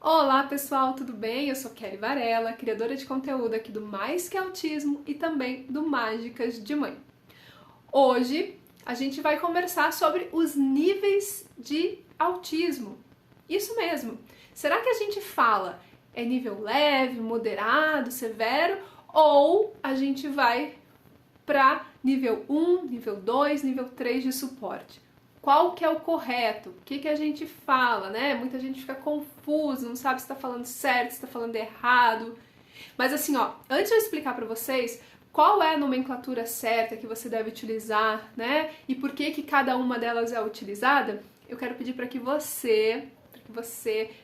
Olá pessoal, tudo bem? Eu sou Kelly Varela, criadora de conteúdo aqui do Mais Que Autismo e também do Mágicas de Mãe. Hoje a gente vai conversar sobre os níveis de autismo. Isso mesmo. Será que a gente fala é nível leve, moderado, severo ou a gente vai para nível 1, nível 2, nível 3 de suporte? Qual que é o correto? O que a gente fala, né? Muita gente fica confusa, não sabe se está falando certo, se está falando errado. Mas assim, ó, antes de eu explicar para vocês qual é a nomenclatura certa que você deve utilizar, né? E por que cada uma delas é utilizada, eu quero pedir para que você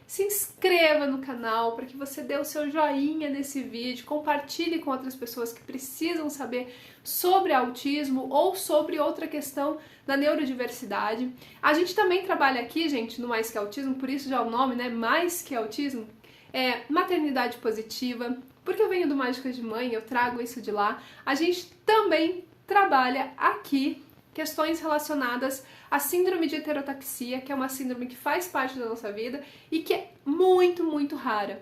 se inscreva no canal, para que você dê o seu joinha nesse vídeo, compartilhe com outras pessoas que precisam saber sobre autismo ou sobre outra questão da neurodiversidade. A gente também trabalha aqui, gente, no Mais Que Autismo, por isso já é o nome, né? Mais Que Autismo, é maternidade positiva, porque eu venho do Mágicas de Mãe, eu trago isso de lá. A gente também trabalha aqui questões relacionadas à síndrome de heterotaxia, que é uma síndrome que faz parte da nossa vida e que é muito, muito rara.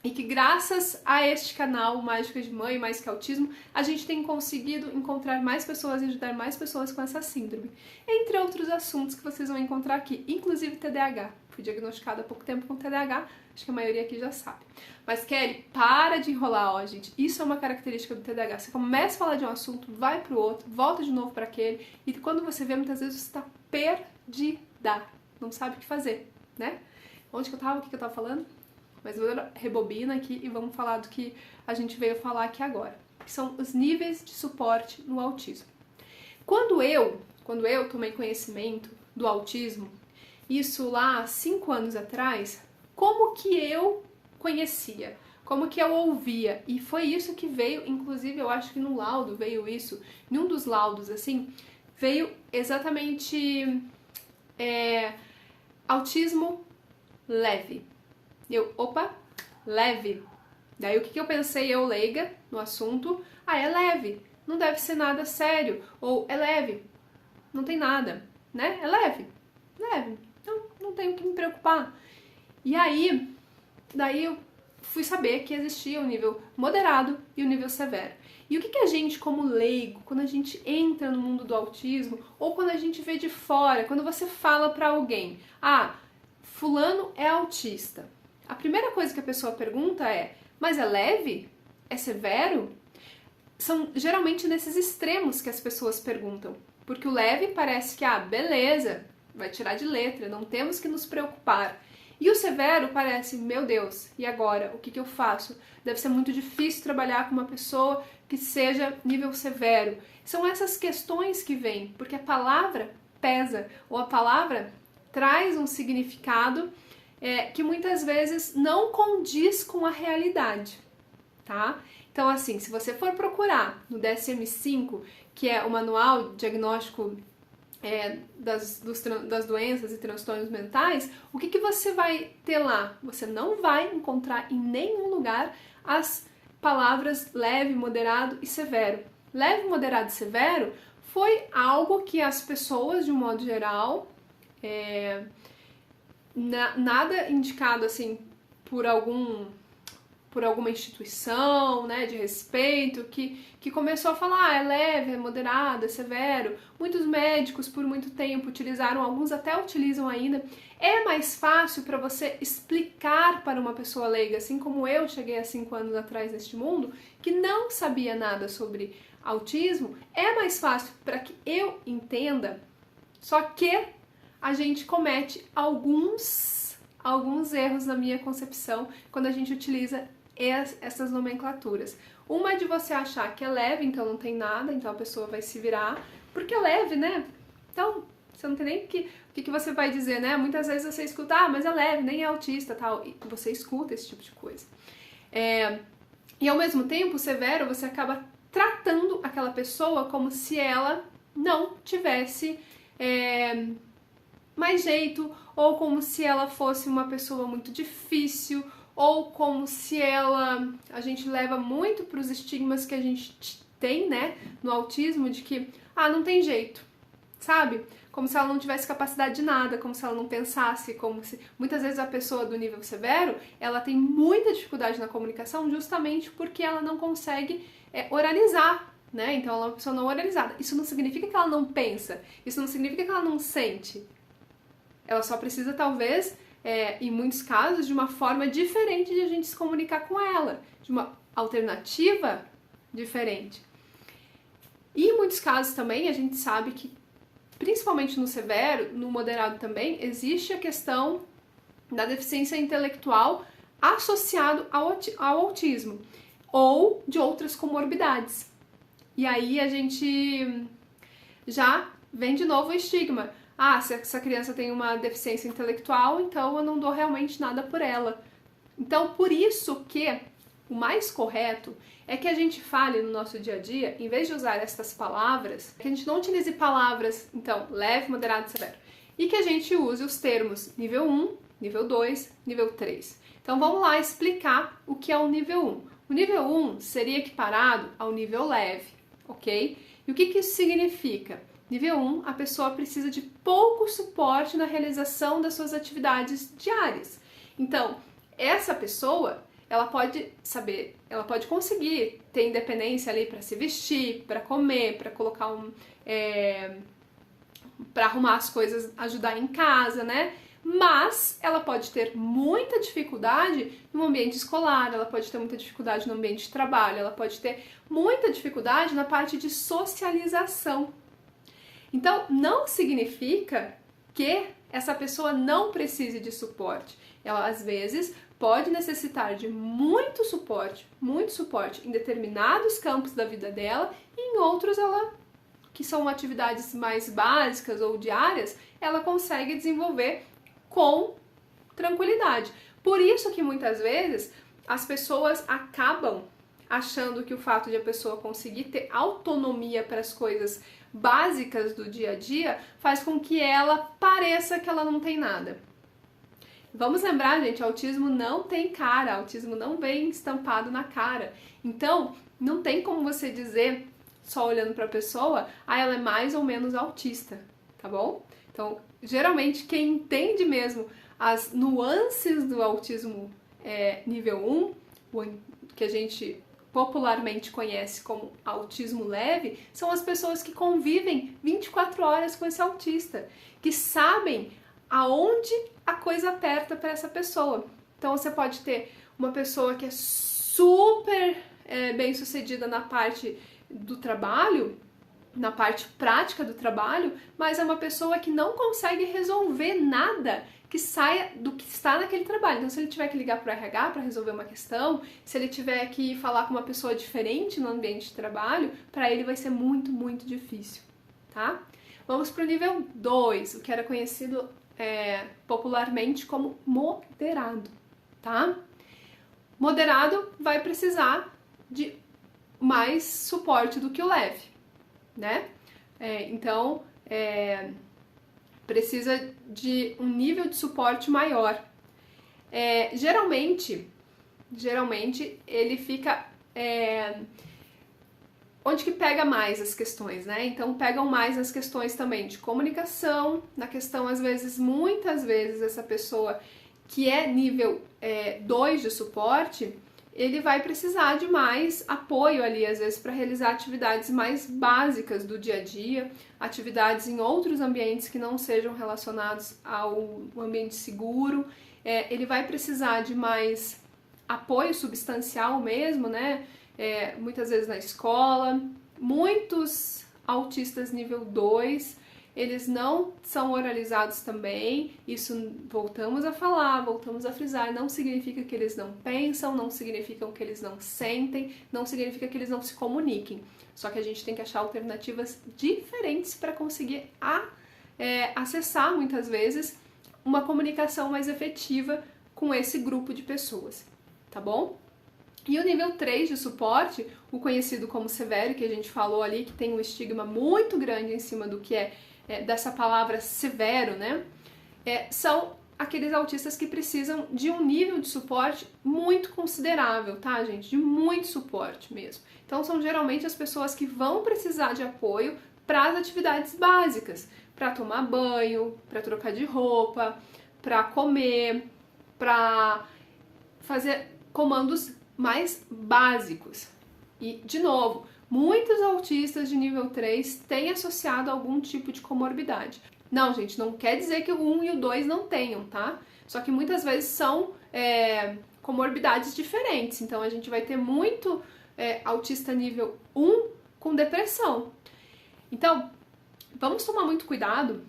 E que graças a este canal, Mágicas de Mãe, Mais Que Autismo, a gente tem conseguido encontrar mais pessoas e ajudar mais pessoas com essa síndrome. Entre outros assuntos que vocês vão encontrar aqui, inclusive TDAH. Fui diagnosticada há pouco tempo com TDAH, acho que a maioria aqui já sabe. Mas Kelly, para de enrolar, ó, gente. Isso é uma característica do TDAH. Você começa a falar de um assunto, vai pro outro, volta de novo para aquele, e quando você vê, muitas vezes você está perdida. Não sabe o que fazer, né? Onde que eu tava? O que eu tava falando? Mas eu rebobina aqui e vamos falar do que a gente veio falar aqui agora, que são os níveis de suporte no autismo. Quando eu tomei conhecimento do autismo, isso lá há 5 anos atrás, como que eu conhecia, como que eu ouvia, e foi isso que veio, inclusive eu acho que no laudo veio isso, em um dos laudos, assim, veio exatamente autismo leve. Opa, leve. Daí o que eu pensei, eu leiga no assunto, é leve, não deve ser nada sério, ou é leve, não tem nada, né? É leve, então não tenho que me preocupar. E aí, daí eu fui saber que existia o nível moderado e o nível severo. E o que a gente, como leigo, quando a gente entra no mundo do autismo, ou quando a gente vê de fora, quando você fala pra alguém, fulano é autista, a primeira coisa que a pessoa pergunta é, mas é leve? É severo? São geralmente nesses extremos que as pessoas perguntam, porque o leve parece que, beleza, vai tirar de letra, não temos que nos preocupar. E o severo parece, meu Deus, e agora? O que eu faço? Deve ser muito difícil trabalhar com uma pessoa que seja nível severo. São essas questões que vêm, porque a palavra pesa, ou a palavra traz um significado que muitas vezes não condiz com a realidade, tá? Então, assim, se você for procurar no DSM-5, que é o Manual Diagnóstico das doenças e transtornos mentais, o que você vai ter lá? Você não vai encontrar em nenhum lugar as palavras leve, moderado e severo. Leve, moderado e severo foi algo que as pessoas, de um modo geral, nada indicado assim por alguma instituição, né, de respeito, que começou a falar, é leve, é moderado, é severo. Muitos médicos por muito tempo utilizaram, alguns até utilizam ainda. É mais fácil para você explicar para uma pessoa leiga, assim como eu cheguei há 5 anos atrás neste mundo, que não sabia nada sobre autismo, é mais fácil para que eu entenda, só que a gente comete alguns erros na minha concepção quando a gente utiliza essas nomenclaturas. Uma é de você achar que é leve, então não tem nada, então a pessoa vai se virar, porque é leve, né? Então, você não tem nem o que você vai dizer, né? Muitas vezes você escuta, mas é leve, nem é autista, tal, e você escuta esse tipo de coisa. E ao mesmo tempo, severo, você acaba tratando aquela pessoa como se ela não tivesse mais jeito, ou como se ela fosse uma pessoa muito difícil, ou como se a gente leva muito para os estigmas que a gente tem, né, no autismo, de que, não tem jeito, sabe? como se ela não tivesse capacidade de nada, como se ela não pensasse, como se... Muitas vezes a pessoa do nível severo, ela tem muita dificuldade na comunicação justamente porque ela não consegue oralizar, né? Então ela é uma pessoa não oralizada. Isso não significa que ela não pensa, isso não significa que ela não sente. Ela só precisa, talvez, em muitos casos, de uma forma diferente de a gente se comunicar com ela, de uma alternativa diferente. E em muitos casos também a gente sabe que, principalmente no severo, no moderado também, existe a questão da deficiência intelectual associado ao autismo ou de outras comorbidades. E aí a gente já vem de novo o estigma. Ah, se essa criança tem uma deficiência intelectual, então eu não dou realmente nada por ela. Então, por isso que o mais correto é que a gente fale no nosso dia a dia, em vez de usar essas palavras, que a gente não utilize palavras, então, leve, moderado, severo, e que a gente use os termos nível 1, nível 2, nível 3. Então, vamos lá explicar o que é o nível 1. O nível 1 seria equiparado ao nível leve, ok? E o que isso significa? Nível 1, a pessoa precisa de pouco suporte na realização das suas atividades diárias. Então, essa pessoa, ela pode conseguir ter independência ali para se vestir, para comer, para colocar para arrumar as coisas, ajudar em casa, né? Mas ela pode ter muita dificuldade no ambiente escolar, ela pode ter muita dificuldade no ambiente de trabalho, ela pode ter muita dificuldade na parte de socialização. Então, não significa que essa pessoa não precise de suporte. Ela, às vezes, pode necessitar de muito suporte em determinados campos da vida dela, e em outros, que são atividades mais básicas ou diárias, ela consegue desenvolver com tranquilidade. Por isso que muitas vezes as pessoas acabam achando que o fato de a pessoa conseguir ter autonomia para as coisas básicas do dia a dia faz com que ela pareça que ela não tem nada. Vamos lembrar, gente, autismo não tem cara, autismo não vem estampado na cara. Então, não tem como você dizer, só olhando para a pessoa, ela é mais ou menos autista, tá bom? Então, geralmente, quem entende mesmo as nuances do autismo nível 1, que a gente popularmente conhece como autismo leve, são as pessoas que convivem 24 horas com esse autista, que sabem aonde a coisa aperta para essa pessoa. Então você pode ter uma pessoa que é super bem sucedida na parte do trabalho, na parte prática do trabalho, mas é uma pessoa que não consegue resolver nada que saia do que está naquele trabalho. Então, se ele tiver que ligar para o RH para resolver uma questão, se ele tiver que falar com uma pessoa diferente no ambiente de trabalho, para ele vai ser muito, muito difícil, tá? Vamos para o nível 2, o que era conhecido popularmente como moderado, tá? Moderado vai precisar de mais suporte do que o leve, né? Então, precisa de um nível de suporte maior. Geralmente ele fica onde que pega mais as questões, né? Então pegam mais as questões também de comunicação, na questão muitas vezes essa pessoa que é nível 2 de suporte, ele vai precisar de mais apoio ali, às vezes, para realizar atividades mais básicas do dia a dia, atividades em outros ambientes que não sejam relacionados ao ambiente seguro. Ele vai precisar de mais apoio substancial mesmo, né? Muitas vezes na escola. Muitos autistas nível 2, eles não são oralizados também, isso voltamos a falar, voltamos a frisar, não significa que eles não pensam, não significa que eles não sentem, não significa que eles não se comuniquem, só que a gente tem que achar alternativas diferentes para conseguir acessar, muitas vezes, uma comunicação mais efetiva com esse grupo de pessoas, tá bom? E o nível 3 de suporte, o conhecido como severo, que a gente falou ali, que tem um estigma muito grande em cima do que dessa palavra severo, né? São aqueles autistas que precisam de um nível de suporte muito considerável, tá, gente? De muito suporte mesmo. Então, são geralmente as pessoas que vão precisar de apoio para as atividades básicas, para tomar banho, para trocar de roupa, para comer, para fazer comandos mais básicos. E, de novo, muitos autistas de nível 3 têm associado algum tipo de comorbidade. Não, gente, não quer dizer que o 1 e o 2 não tenham, tá? Só que muitas vezes são comorbidades diferentes. Então, a gente vai ter muito autista nível 1 com depressão. Então, vamos tomar muito cuidado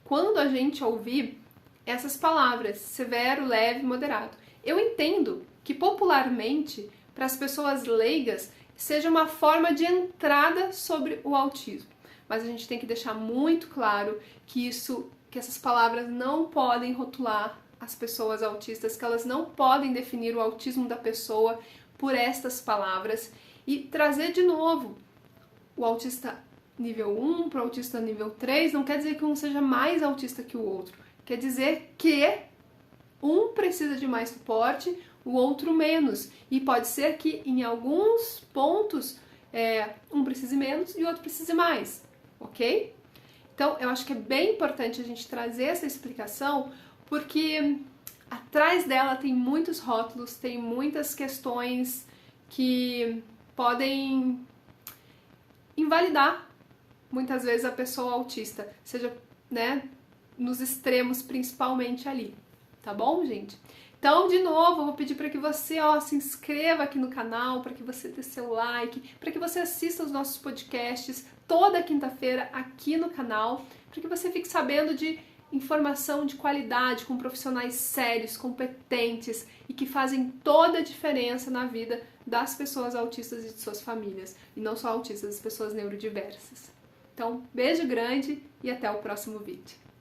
quando a gente ouvir essas palavras, severo, leve, moderado. Eu entendo que popularmente, para as pessoas leigas, seja uma forma de entrada sobre o autismo. Mas a gente tem que deixar muito claro que essas palavras não podem rotular as pessoas autistas, que elas não podem definir o autismo da pessoa por estas palavras e trazer de novo o autista nível 1 para o autista nível 3 não quer dizer que um seja mais autista que o outro. Quer dizer que um precisa de mais suporte, o outro menos. E pode ser que em alguns pontos um precise menos e o outro precise mais, ok? Então eu acho que é bem importante a gente trazer essa explicação porque atrás dela tem muitos rótulos, tem muitas questões que podem invalidar muitas vezes a pessoa autista, seja, nos extremos principalmente ali, tá bom, gente? Então, de novo, eu vou pedir para que você se inscreva aqui no canal, para que você dê seu like, para que você assista os nossos podcasts toda quinta-feira aqui no canal, para que você fique sabendo de informação de qualidade, com profissionais sérios, competentes e que fazem toda a diferença na vida das pessoas autistas e de suas famílias. E não só autistas, as pessoas neurodiversas. Então, beijo grande e até o próximo vídeo.